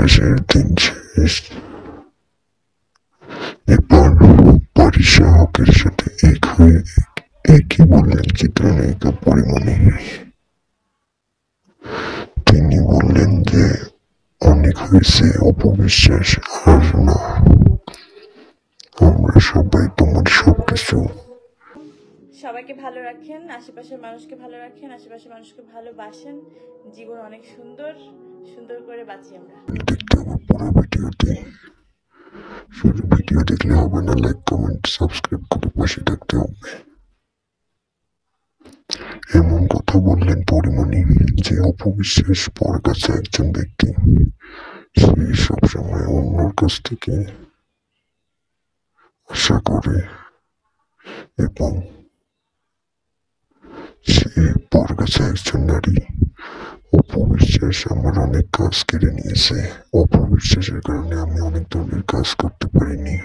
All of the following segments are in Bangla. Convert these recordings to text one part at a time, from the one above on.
বিশ্বাসের দিন শেষ। এরপর বারিশা হকের সাথে এক হয়ে একই বললেন চিত্রনায়িকা পরিমণি। তিনি বললেন যে অনেক হয়েছে অপবিশ্বাস, আর না, আমরা সবাই তোমার সবকিছু। সবাইকে ভালো রাখেন, আশেপাশের মানুষকে ভালো রাখেন, আশেপাশের মানুষকে ভালোবাসেন। জীবন অনেক সুন্দর, সুন্দর করে বাঁচি আমরা। দেখতে হবে পুরো ভিডিওতে। শুধু ভিডিও দেখলে হবে না, লাইক কমেন্ট সাবস্ক্রাইব করে পাশে থাকতে হবে। এমন কথা বললেন পরিমণি যে অপবিশ্বাস পর কাছে একজন ব্যক্তি, সে সবসময় অন্যর কাছ থেকে আশা করে এবং সে পর কাছে একজন নারী। অপবিশ্বাস আমার অনেক কাজ কেড়ে নিয়েছে, অপবিশ্বাসের কারণে আমি অনেক ধরনের কাজ করতে পারিনি।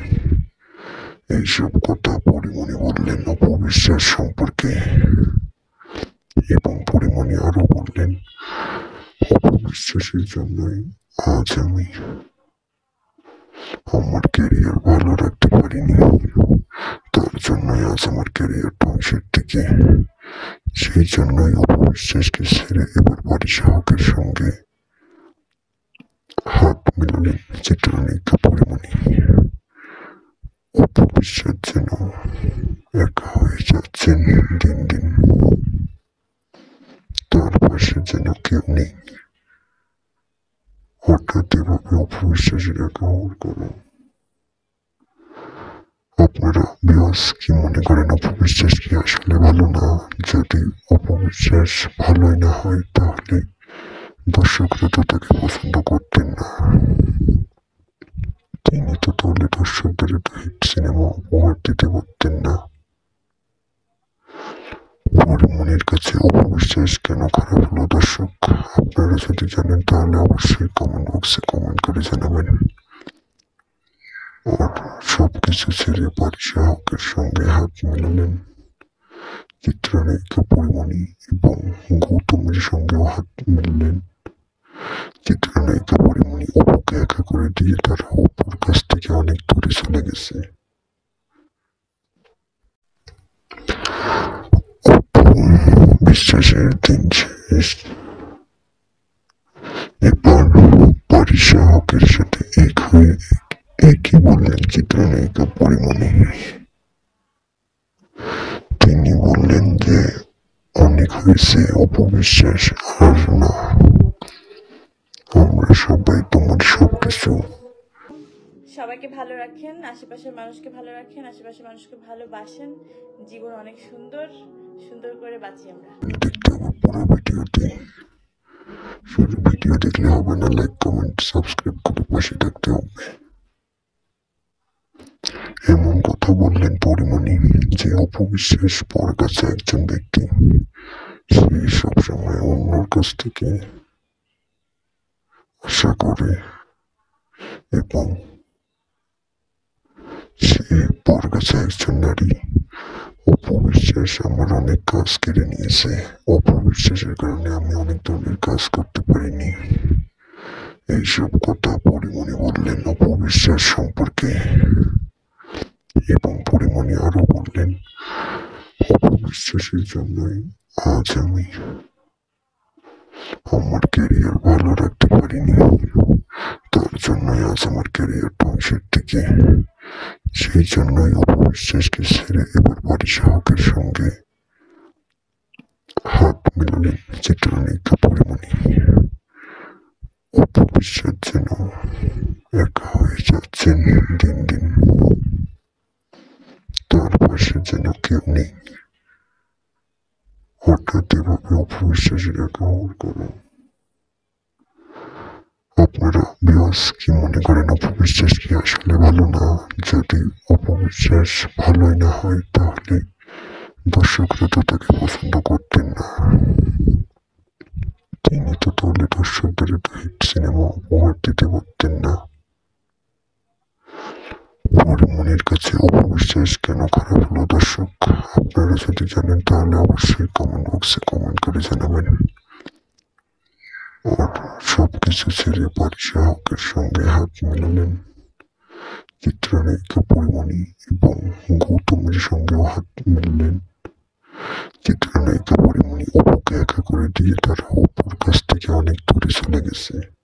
এইসব কথা পরিমণি বললেন অপবিশ্বাস সম্পর্কে। এবং পরিমণি আরো বললেন অপবিশ্বাসের জন্যই আজ আমি আমার ক্যারিয়ার ভালো রাখতে পারিনি, তার জন্যই আজ আমার ক্যারিয়ার ধ্বংসের দিকে। সেই জন্যই অপবিশ্বাসকে ছেড়ে এবার বারিশা হকের সঙ্গে হাত মিলালেন চিত্রনায়িকা পরিমণি। অপবিশ্বাস যেন একা হয়ে যাচ্ছেন দিন দিন, তার পাশে যেন কেউ নেই। হঠাৎ এভাবে অপবিশ্বাসের একা হওয়ার কারণ আপনারা বিয়াস কি মনে করেন? অপবিশ্বাস কি আসলে ভালো না? যদি অপবিশ্বাস ভালোই না হয় তাহলে দর্শকরা তো তাকে পছন্দ করতেন না। তিনি তো তাহলে দর্শকদের এত হিট সিনেমা উপহার দিতে পারতেন না। পরিমণির কাছে অপবিশ্বাস কেন খারাপ হলো? দর্শক আপনারা যদি জানেন তাহলে অবশ্যই কমেন্ট বক্সে কমেন্ট করে জানাবেন। আর সবকিছু ছেড়ে বারিশা হকের সঙ্গে হাত মিলালেন চিত্রনায়িকা পরিমণি এবং গৌতমের সঙ্গেও হাত মিললেন চিত্রনায়িকা পরিমণি। অপুকে একা করে দিয়ে তারা অপুর কাছ থেকে অনেক দূরে চলে গেছে। বিশ্বাসের দিন শেষ। এরপর বারিশা হকের সাথে এক হয়ে একই বললেন চিত্রনায়িকা পরিমণি। তিনি বললেন যে অনেক হয়েছে অপবিশ্বাস, আর না, আমরা সবাই তোমার সবকিছু। সবাইকে ভালো রাখেন, আশেপাশের মানুষকে ভালো রাখেন, আশেপাশের মানুষকে ভালোবাসেন। জীবন অনেক সুন্দর, সুন্দর করে বাঁচি আমরা। দেখতে হবে পুরো ভিডিওতে। শুধু ভিডিও দেখলে হবে না, লাইক কমেন্ট সাবস্ক্রাইব করে পাশে থাকতে হবে। এমন কথা বললেন পরিমণি যে অপবিশ্বাস পর কাছে একজন ব্যক্তি, সে সবসময় অন্যর কাছ থেকে আশা করে এবং সে পর কাছে একজন নারী। অপবিশ্বাস আমার অনেক কাজ কেড়ে নিয়েছে, অপবিশ্বাসের কারণে আমি অনেক ধরনের কাজ করতে পারিনি। এইসব কথা পরিমণি বললেন অপবিশ্বাস সম্পর্কে। এবং পরিমণি আরো বললেন অপবিশ্বাসের জন্যই আজ আমি আমার ক্যারিয়ার ভালো রাখতে পারিনি, তার জন্যই আজ আমার ক্যারিয়ার ধ্বংসের দিকে। সেই জন্যই অপবিশ্বাসকে ছেড়ে এবার বারিশা হকের সঙ্গে হাত মিলালেন চিত্রনায়িকা পরিমণি। অপবিশ্বাস যেন একা হয়ে যাচ্ছেন দিন দিন, তার পাশে যেন কেউ নেই। হঠাৎ এভাবে অপবিশ্বাসের একা হওয়ার কারণ আপনারা বিয়াস কি মনে করেন? অপবিশ্বাস কি আসলে ভালো না? যদি অপবিশ্বাস ভালোই না হয় তাহলে দর্শকরা তো তাকে পছন্দ করতেন না। তিনি তো তাহলে দর্শকদের এত হিট সিনেমা উপহার দিতে পারতেন না। পরিমণির কাছে অপবিশ্বাস কেন খারাপ হলো? দর্শক আপনারা যদি জানেন তাহলে অবশ্যই কমেন্ট বক্সে কমেন্ট করে জানাবেন। আর সবকিছু ছেড়ে বারিশা হকের সঙ্গে হাত মেলালেন। চিত্রনায়িকা পরিমণি এবং গৌতমের সঙ্গেও হাত মিললেন। চিত্রনায়িকা পরিমণি অপুকে একা করে দিয়ে তারা অপুর কাছ থেকে অনেক দূরে চলে গেছে।